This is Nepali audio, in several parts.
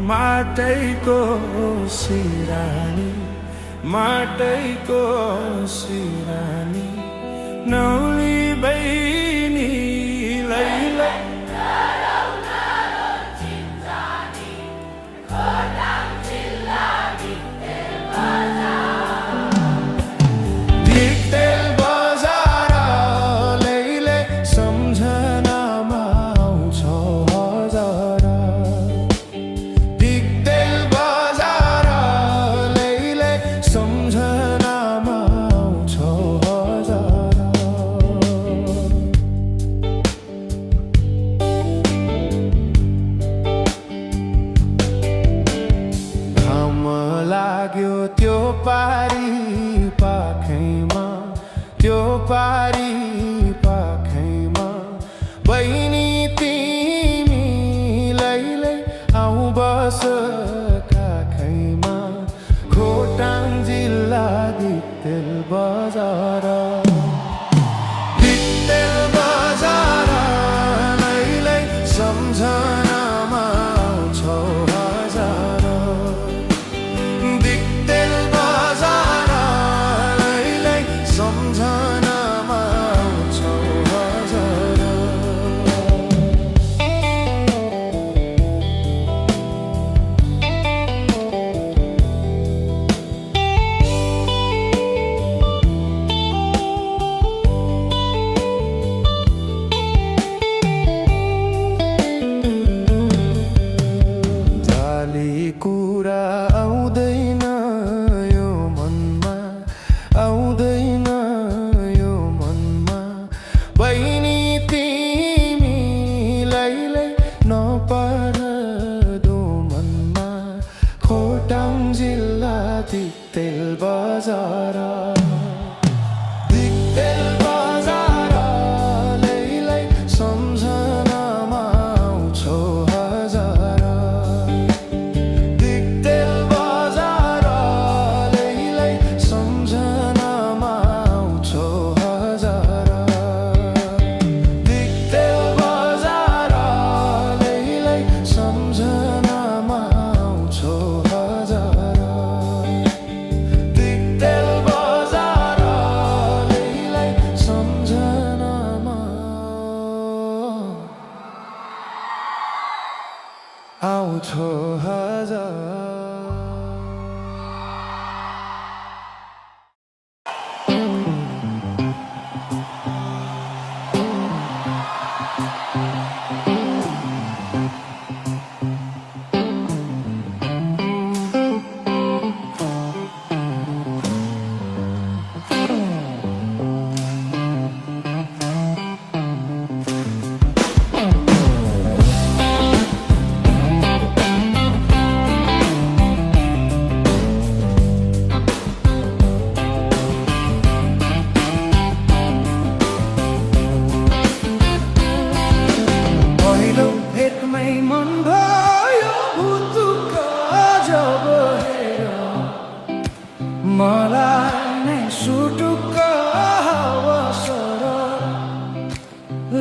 माटैको सिरानी माटैको सिरानी नौली बहिनीलाई त्यो पारी पाखैमा त्यो पारी पाखैमा बहिनी तिमीलाई आऊ बस काखैमा खोटाङ जिल्ला दिक्तेल बजार सम्झनामा आउँछौ हजार सम्झनामा आउँछौ हजार जाली कुरा आउँदैन यो मनमा आउँदैन यो मनमा बहिनी तिमीलाई नपर्दो मनमा खोटाङ जिल्ला दिक्तेल बजार सम्झनामा आउँछौ हजार सम्झनामा आउँछौ हजार दिक्तेल बजार सम्झनामा आउँछौ हजार दिक्तेल बजार सम्झनामा आउँछौ हजार मन भयो भुतुक जब हेर मलाई नै सुटुक्क अवसर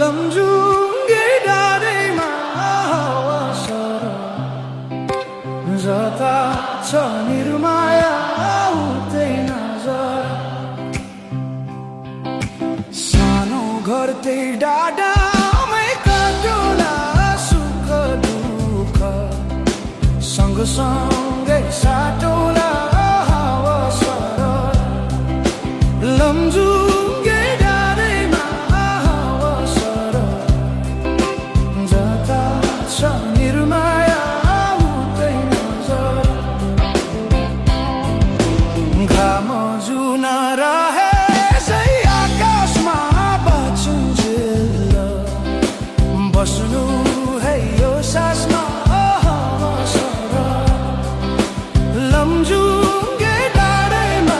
लम्जुङ्गे डाँडैमा अवसर जता छ निर्माया उतै नजर सानो घर त्यही डाँडामै काटुला सँगसँगै साटौला अवसर लम्जुङ्गे डाँडैमा अवसर जता छ निर्माया उतै नजर घाम जुन रहे आकाशमा बचुन्जेल बस्नु है यो सासमा लम्जुङ्गे डाँडैमा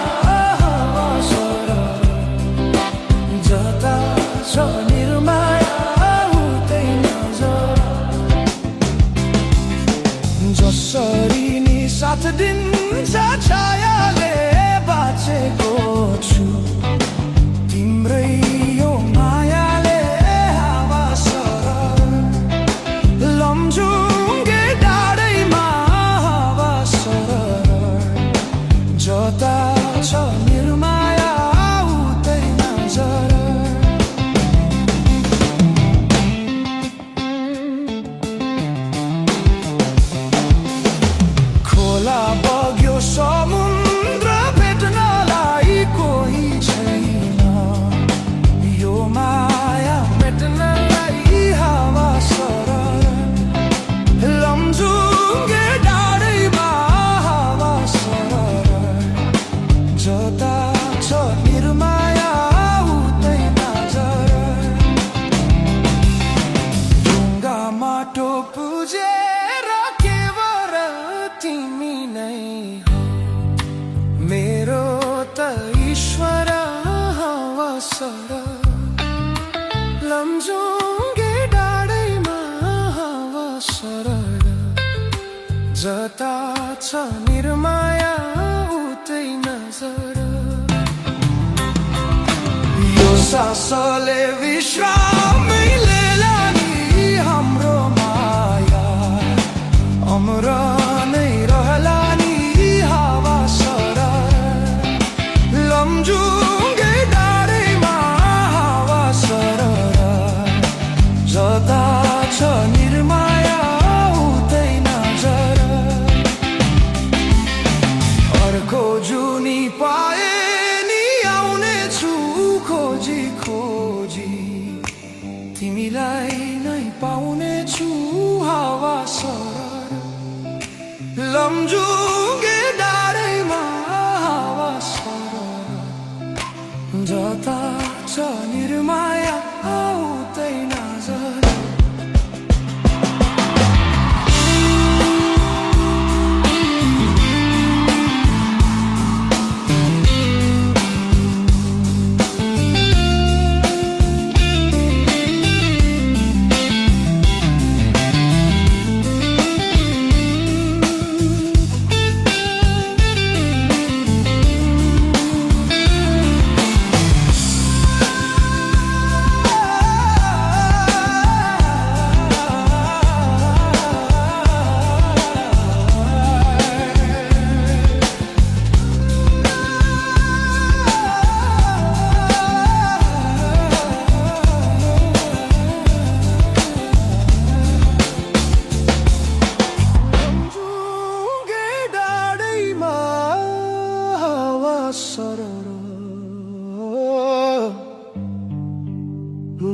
जता छ निर्माया उतै नजर खोला बग्यो समुद्र भेट्नलाई कोही छैन यो माया भेट्नलाई हावा सरर लमजुङ्गे डाँडैमा हावा सरर जता छ निर्माया उतै नजर ढुङ्गा माटो पुजेर केवल तिमी नै हो मेरो त ईश्वर हावा सरर लमजुङ्गे डाँडैमा हावा सरर जता छ निर्माया उतै नजर यो सासले विश्रामै लिएला नि हाम्रो माया अमर नै रहला नि हावा सरर लमजुङ्गे डाँडैमा हावा सरर जता छ निर्माया उतै नजर अर्को जुनी पाए नि आउने छु खोजी खोजी तिमीलाई नै पाउने छु हावा सरर लमजुङ्गे डाँडैमा हावा सरर जता छ निर्माया उतै नजर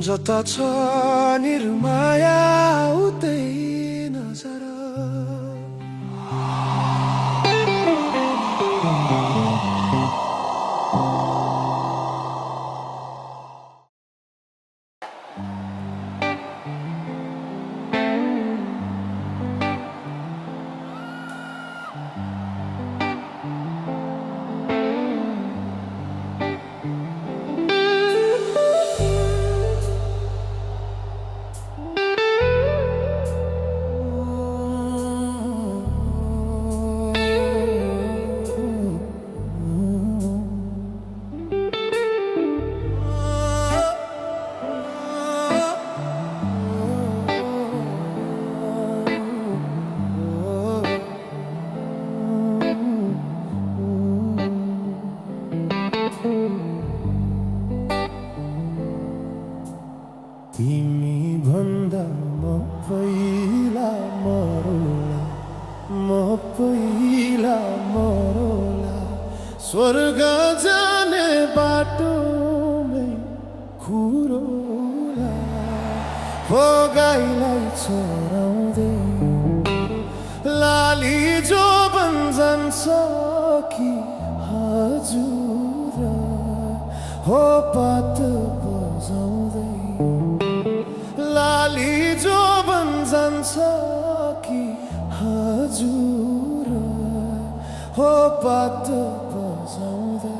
जता छ निर्माया उतै नजर तिमी भन्दा म पहिला मरौला स्वर्ग जाने बाटोमै खुरोला हो गाईलाई चराउँदै लाली जो जान्छ कि हजुर हो पात बजाउँदै लाली जो जान्छ कि हजुर हो पात बजाउँदै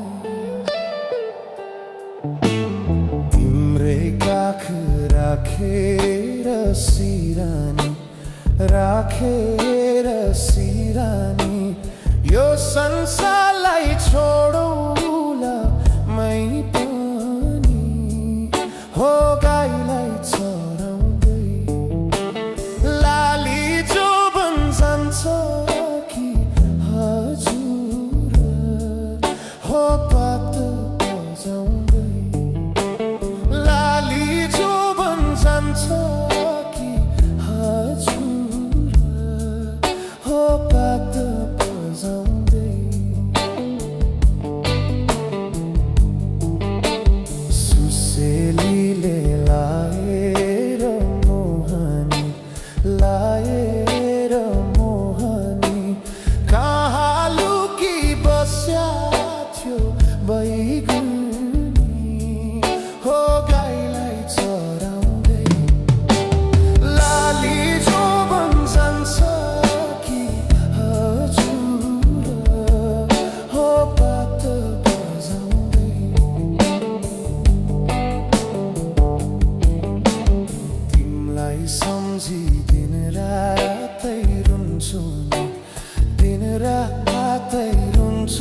तिम्रै काख राखेर सिरानी यो संसारलाई छोडौला मै पनि हो गाईलाई चराउँदै लाली जो जान्छ कि हजुर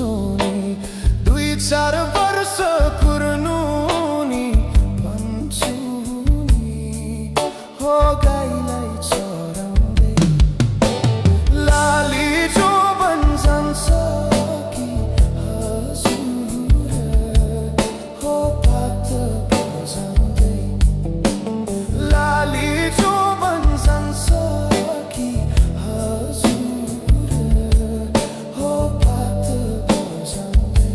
भन्छु नि 2-4 वर्ष कुर्नु नि भन्छु नि हो गाईलाई चराउँदै लाली जो भन्छन्छ कि हजुर हो पात बजाउँदै लाली जो भन्छन्छ कि हजुर हो पात बजाउँदै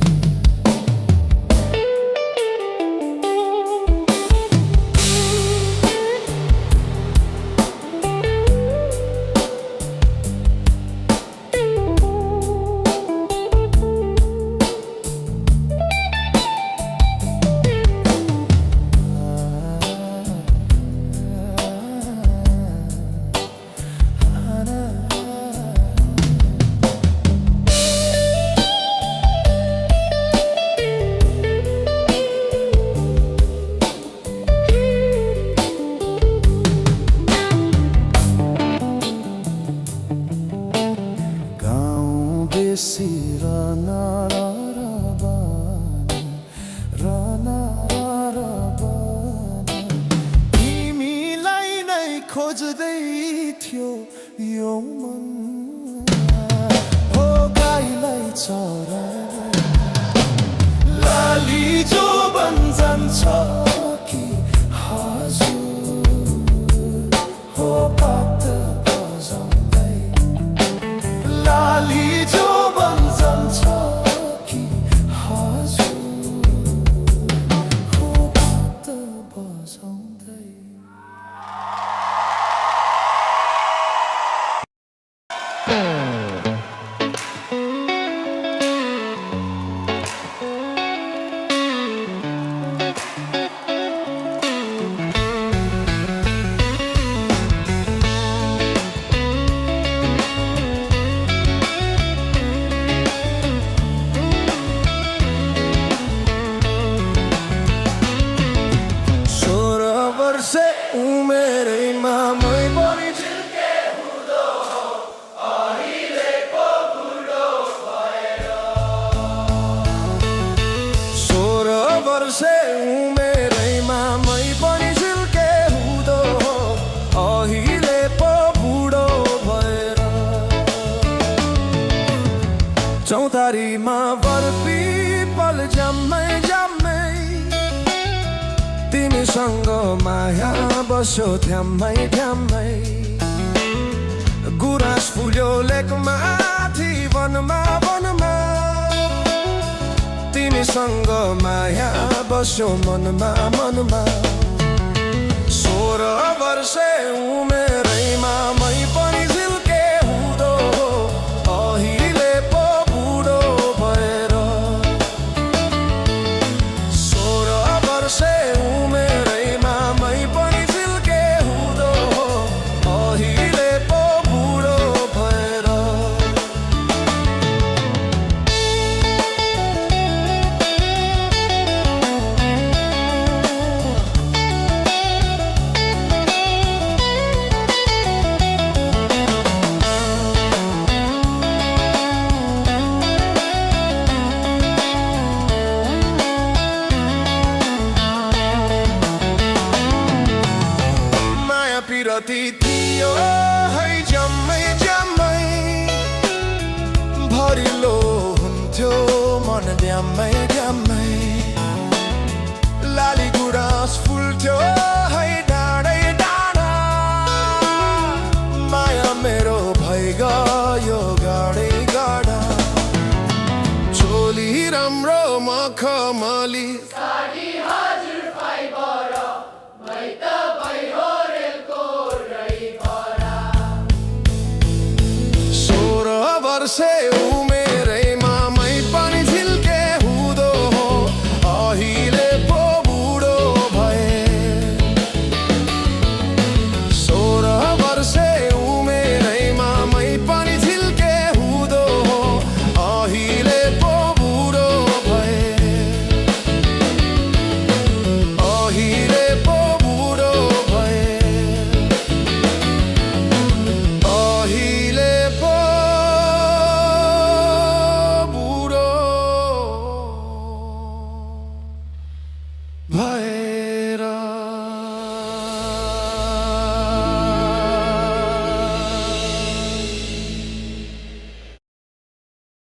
बेसी रना तिमीलाई नै खोज्दै थियो यो मन हो गाईलाई चराउँदै लाली जो भन्छन्छ कि हजुर हो पात बजाउँदै लाली जो भन्छन्छ कि हजुर हो पात बजाउँदै उमेरैमा मै पनि झिल्के हुँदो अहिलेको बुढो भएर 16 वर्षे उमेरैमा मै पनि झिल्के हुँदो अहिले पो बुढो भएर चौतारीमा बरपिपल जम्मै जम्मै तिमीसँग माया बस्यो थ्याम्मै थ्याम्मै गुराँस फुल्यो लेकमाथि वनमा वनमा तिमीसँग माया बस्यो मनमा मनमा 16 वर्षे उमेरैमा मै पनि झिल्के हुँदो अहिले पो बुढो भएर 16 वर्षे उमेरैमा मै पनि झिल्के हुँदो अहिले पो बुढो भएर पिरती थियो है जम्मै जम्मै भरिलो हुन्थ्यो मन ड्याम्मै ड्याम्मै लाली गुराँस फुल्थ्यो है डाँडै डाँडा माया मेरो भइगयो गाडै गाडा चोली राम्रो मखमली साडी हजुर फाइबर मै त भइहो 16 वर्षे उमेरैमा मै पनि झिल्के हुँदो अहिले पो बुढो भए 16 वर्षे उमेरैमा मै पनि झिल्के हुँदो अहिले पो बुढो भए अहिले पो बुढो भए अहिले पो भए